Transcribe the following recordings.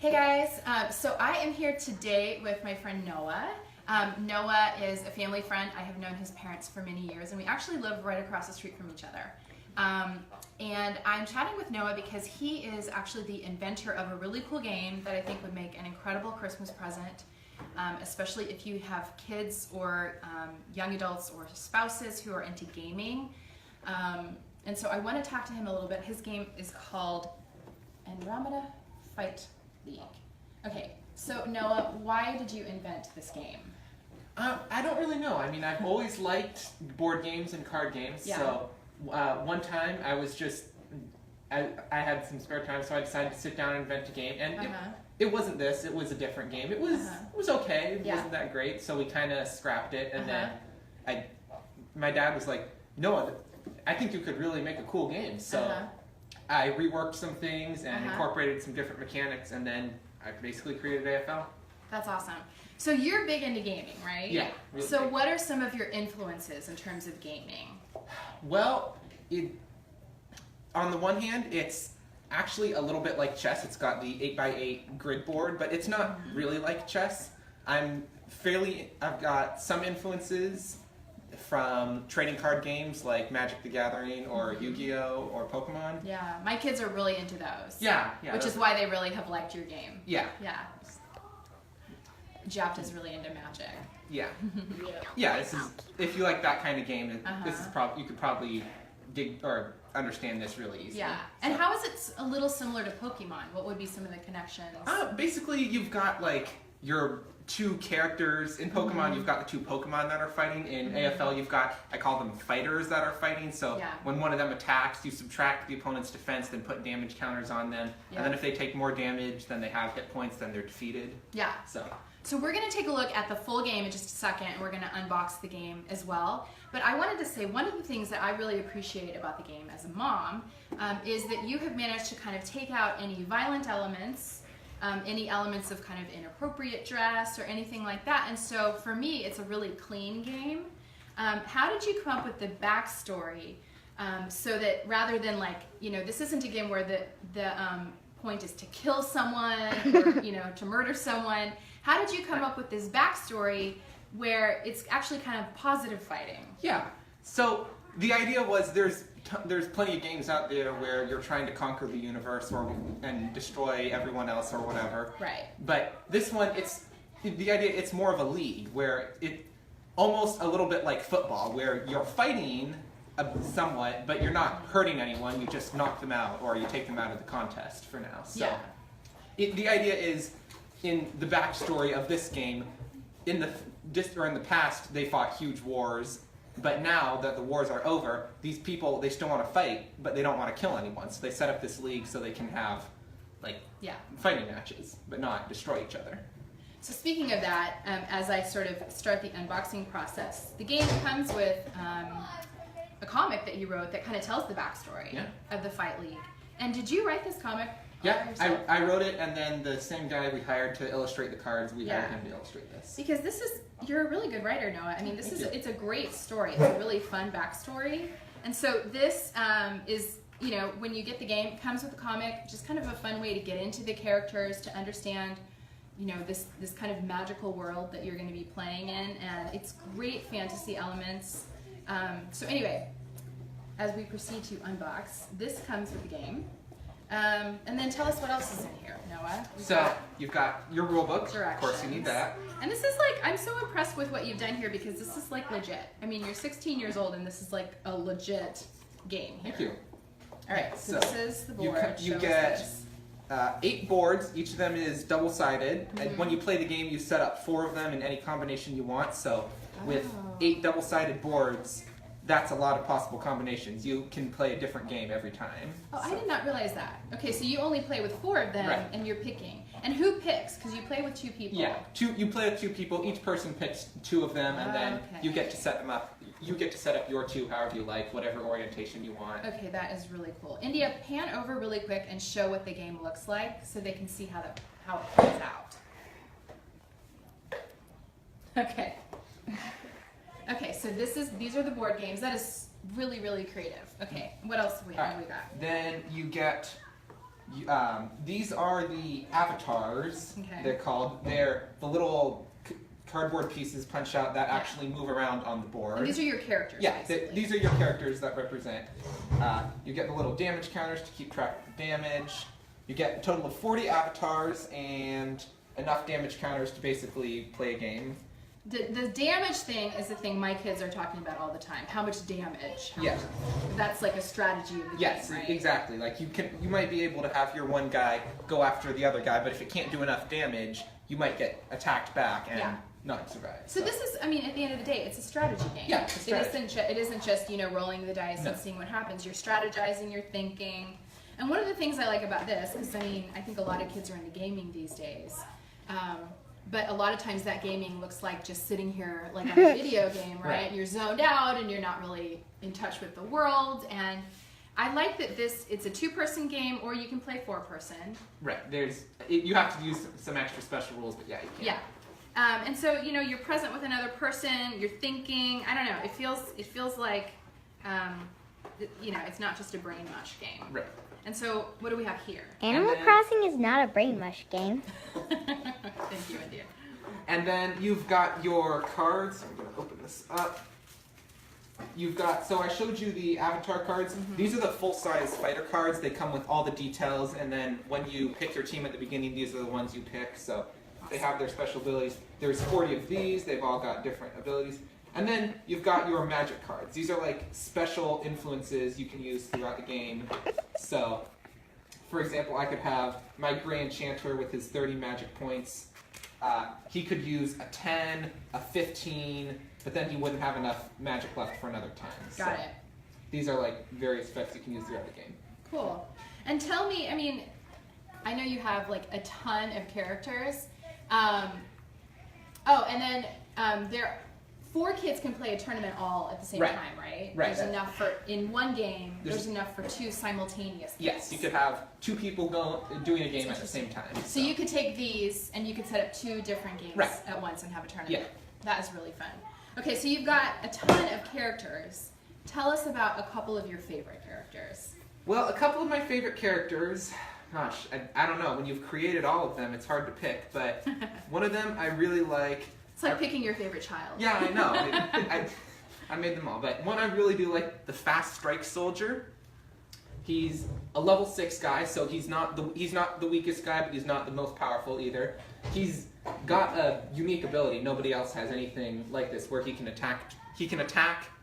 Hey guys, so I am here today with my friend Noah. Noah is a family friend. I have known his parents for many years, and we actually live right across the street from each other. And I'm chatting with Noah because he is actually the inventor of a really cool game that I think would make an incredible Christmas present, especially if you have kids or young adults or spouses who are into gaming. And so I want to talk to him a little bit. His game is called Andromeda Fight League. Okay, so Noah, why did you invent this game? I don't really know. I mean, I've always liked board games and card games. Yeah. So one time I was just, I had some spare time, so I decided to sit down and invent a game. And it wasn't this, it was a different game. It was okay, it wasn't that great, so we kind of scrapped it. And then my dad was like, Noah, I think you could really make a cool game. So I reworked some things and incorporated some different mechanics, and then I basically created AFL. That's awesome. So you're big into gaming, right? Yeah. Really so big. What are some of your influences in terms of gaming? Well, on the one hand, it's actually a little bit like chess. It's got the 8x8 grid board, but it's not really like chess. I've got some influences from trading card games like Magic the Gathering or Yu-Gi-Oh! Or Pokemon. Yeah, my kids are really into those. Yeah. Which is why they really have liked your game. Yeah. Yeah. Japt is really into Magic. Yeah. Yeah, this is, if you like that kind of game, this is you could probably dig or understand this really easily. Yeah. And how is it a little similar to Pokemon? What would be some of the connections? Basically, you've got like your two characters. In Pokemon, you've got the two Pokemon that are fighting. In AFL, you've got, I call them fighters that are fighting. So when one of them attacks, you subtract the opponent's defense, then put damage counters on them. And then if they take more damage than they have hit points, then they're defeated. Yeah. So we're going to take a look at the full game in just a second, and we're going to unbox the game as well. But I wanted to say one of the things that I really appreciate about the game as a mom is that you have managed to kind of take out any violent elements, any elements of kind of inappropriate dress or anything like that. And so for me, it's a really clean game. How did you come up with the backstory so that rather than like, this isn't a game where the point is to kill someone or, to murder someone. How did you come up with this backstory where it's actually kind of positive fighting? Yeah. So the idea was there's plenty of games out there where you're trying to conquer the universe and destroy everyone else or whatever. Right. But this one, it's more of a league where it almost a little bit like football, where you're fighting somewhat, but you're not hurting anyone. You just knock them out or you take them out of the contest for now. So the idea is, in the backstory of this game, in the past, they fought huge wars, but now that the wars are over, these people, they still want to fight, but they don't want to kill anyone. So they set up this league so they can have fighting matches, but not destroy each other. So speaking of that, as I sort of start the unboxing process, the game comes with a comic that you wrote that kind of tells the backstory of the Fight League. And did you write this comic? Yeah, I wrote it, and then the same guy we hired to illustrate the cards, we hired him to illustrate this. Because you're a really good writer, Noah. I mean, it's a great story. It's a really fun backstory. And so this is, when you get the game, it comes with a comic, just kind of a fun way to get into the characters, to understand, this kind of magical world that you're going to be playing in. And it's great fantasy elements. So anyway, as we proceed to unbox, this comes with the game. And then tell us what else is in here, Noah. You've got your rule book. Directions. Of course you need that. And this is I'm so impressed with what you've done here because this is legit. I mean, you're 16 years old and this is like a legit game here. Thank you. All right, so this is the board. You get 8 boards. Each of them is double-sided. And when you play the game, you set up 4 of them in any combination you want. So with 8 double-sided boards, that's a lot of possible combinations. You can play a different game every time. Oh, I did not realize that. Okay, so you only play with 4 of them, and you're picking. And who picks? Because you play with 2 people. Yeah, you play with 2 people. Each person picks 2 of them, and then you get to set them up. You get to set up your 2 however you like, whatever orientation you want. Okay, that is really cool. India, pan over really quick and show what the game looks like so they can see how it plays out. Okay. Okay, so these are the board games. That is really, really creative. Okay, what else do we got? Then you get These are the avatars. Okay. They're called. They're the little cardboard pieces punched out that actually move around on the board. And these are your characters. Yeah, basically. these are your characters that represent. You get the little damage counters to keep track of the damage. You get a total of 40 avatars and enough damage counters to basically play a game. The damage thing is the thing my kids are talking about all the time. How much damage? Yes. That's like a strategy of the game, Yes, right? exactly. Like you might be able to have your one guy go after the other guy, but if it can't do enough damage, you might get attacked back and not survive. So this is, I mean, at the end of the day, it's a strategy game. Yeah, it's a strategy. It isn't just, rolling the dice and seeing what happens. You're strategizing, you're thinking. And one of the things I like about this, because I think a lot of kids are into gaming these days, but a lot of times that gaming looks like just sitting here like on a video game, right? And you're zoned out and you're not really in touch with the world. And I like that it's a 2-person game, or you can play 4-person. Right. You have to use some extra special rules, but yeah, you can. Yeah. And so, you're present with another person, you're thinking, I don't know, it feels like, it's not just a brain mush game. Right. And so, what do we have here? Animal Crossing is not a brain mush game. Thank you, India. And then you've got your cards. I'm going to open this up. So I showed you the avatar cards. Mm-hmm. These are the full-size fighter cards. They come with all the details, and then when you pick your team at the beginning, these are the ones you pick. So they have their special abilities. There's 40 of these. They've all got different abilities. And then you've got your magic cards. These are like special influences you can use throughout the game. So, for example, I could have my Grey Enchanter with his 30 magic points. He could use a 10, a 15, but then he wouldn't have enough magic left for another time. Got it. These are like various effects you can use throughout the game. Cool. And tell me, I know you have like a ton of characters. And then there 4 kids can play a tournament all at the same time, right? Right. There's enough for, in one game, there's enough for 2 simultaneous games. Yes, you could have 2 people doing a game at the same time. So you could take these and you could set up 2 different games at once and have a tournament. Yeah. That is really fun. Okay, so you've got a ton of characters. Tell us about a couple of your favorite characters. Well, a couple of my favorite characters, gosh, I don't know. When you've created all of them, it's hard to pick, but one of them I really like. It's like picking your favorite child. Yeah, I know. I made them all, but one I really do like, the Fast Strike Soldier. He's a level 6 guy, so he's not the weakest guy, but he's not the most powerful either. He's got a unique ability. Nobody else has anything like this, where he can attack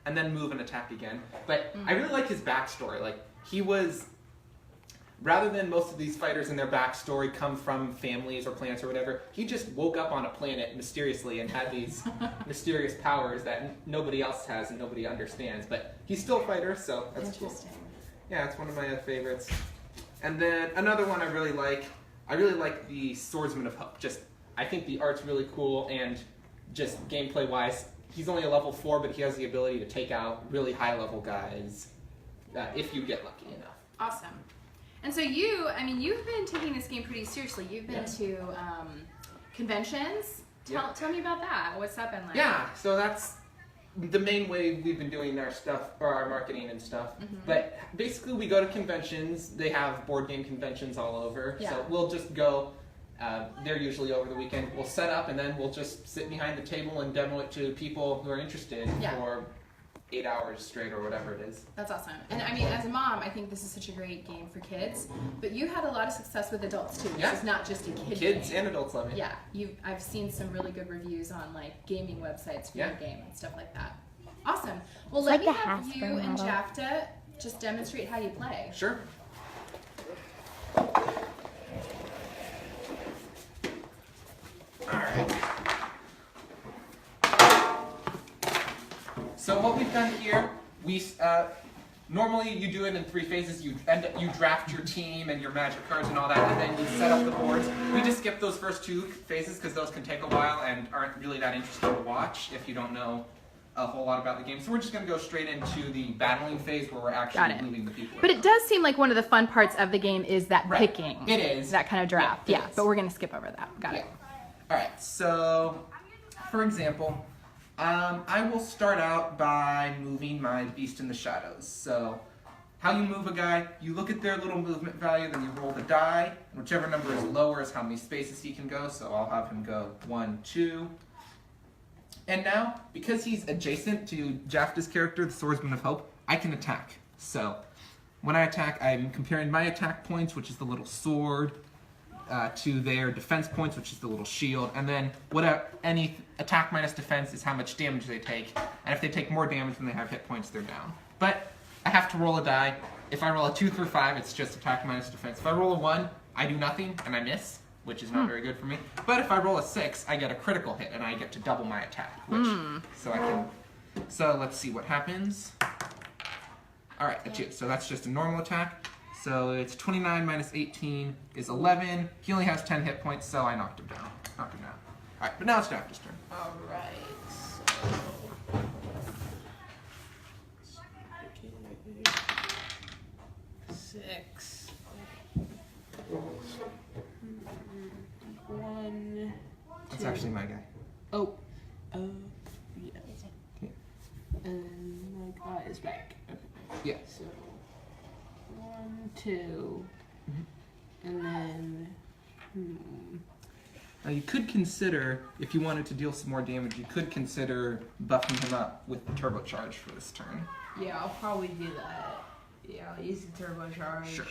and then move and attack again. But I really like his backstory. Like, he was, rather than most of these fighters and their backstory come from families or planets or whatever, he just woke up on a planet mysteriously and had these mysterious powers that nobody else has and nobody understands. But he's still a fighter, so that's cool. Yeah, it's one of my favorites. And then another one I really like the Swordsman of Hope. I think the art's really cool, and just gameplay-wise, he's only a level 4, but he has the ability to take out really high-level guys if you get lucky enough. Awesome. And so you've been taking this game pretty seriously. You've been to conventions. Tell me about that. What's that been like? Yeah, so that's the main way we've been doing our stuff, or our marketing and stuff. Mm-hmm. But basically we go to conventions. They have board game conventions all over. Yeah. So we'll just go. They're usually over the weekend. We'll set up, and then we'll just sit behind the table and demo it to people who are interested for 8 hours straight or whatever it is. That's awesome. And as a mom, I think this is such a great game for kids. But you had a lot of success with adults too. This is not just a kid game. Kids and adults love it. Yeah. I've seen some really good reviews on like gaming websites for your game and stuff like that. Awesome. Well, let me have you and Jafta just demonstrate how you play. Sure. Alright. So what we've done here, normally you do it in 3 phases. You draft your team and your magic cards and all that, and then you set up the boards. We just skip those first 2 phases because those can take a while and aren't really that interesting to watch if you don't know a whole lot about the game. So we're just going to go straight into the battling phase where we're actually moving the people. But it does seem like one of the fun parts of the game is that picking. It is. That kind of draft. Yeah, but we're going to skip over that. Got it. Alright, so for example, I will start out by moving my Beast in the Shadows. So how you move a guy, you look at their little movement value, then you roll the die. And whichever number is lower is how many spaces he can go. So I'll have him go 1, 2. And now, because he's adjacent to Jafta's character, the Swordsman of Hope, I can attack. So when I attack, I'm comparing my attack points, which is the little sword, to their defense points, which is the little shield, and then any attack minus defense is how much damage they take, and if they take more damage than they have hit points, they're down. But I have to roll a die. If I roll a 2 through 5, it's just attack minus defense. If I roll a 1, I do nothing, and I miss, which is not very good for me. But if I roll a 6, I get a critical hit, and I get to double my attack, which, so let's see what happens. All right, so that's just a normal attack. So it's 29 minus 18 is 11. He only has 10 hit points, so I knocked him down. All right, but now it's Jafta's turn. All right. So 6. 1. That's 2. actually my guy. Oh. Yeah. Yeah. And my guy is back. Okay. Yeah. So 1, 2, and then. Now you could consider, if you wanted to deal some more damage, you could consider buffing him up with the turbocharge for this turn. Yeah, I'll probably do that. Yeah, I'll use the turbocharge. Sure.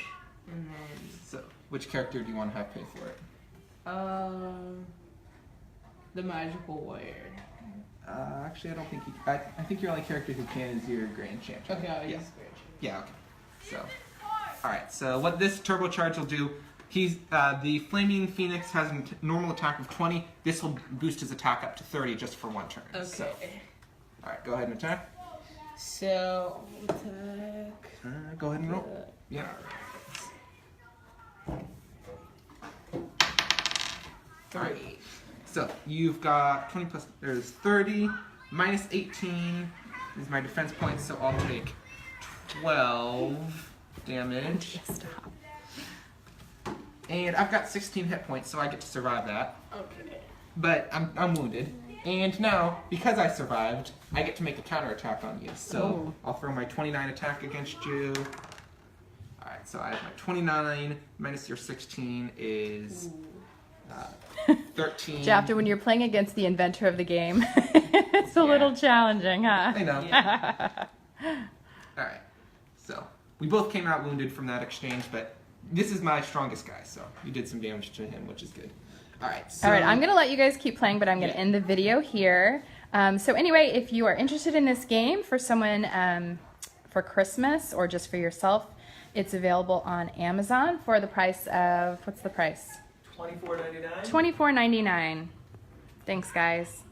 And then. So, which character do you want to have pay for it? The magical warrior. Actually, I don't think you. I think your only character who can is your Grand Chanter. Okay, I'll yeah. use Grand Yeah. Okay. So, all right. So what this turbocharge will do? He's the Flaming Phoenix has a normal attack of 20. This will boost his attack up to 30 just for one turn. Okay. So, all right. Go ahead and attack. So attack. Go ahead and roll. Yeah. All right. So you've got 20 plus. There's 30 minus 18 is my defense points. So I'll take 12 damage. Stop. And I've got 16 hit points, so I get to survive that. Okay. But I'm wounded. And now, because I survived, I get to make a counterattack on you. So I'll throw my 29 attack against you. Alright, so I have my 29 minus your 16 is 13. Jafta, when you're playing against the inventor of the game, it's a little challenging, huh? I know. Yeah. Alright, so we both came out wounded from that exchange, but this is my strongest guy, so you did some damage to him, which is good. Alright, so... Alright, I'm going to let you guys keep playing, but I'm going to end the video here. So anyway, if you are interested in this game for someone for Christmas or just for yourself, it's available on Amazon for the price of, what's the price? $24.99. $24.99. Thanks, guys.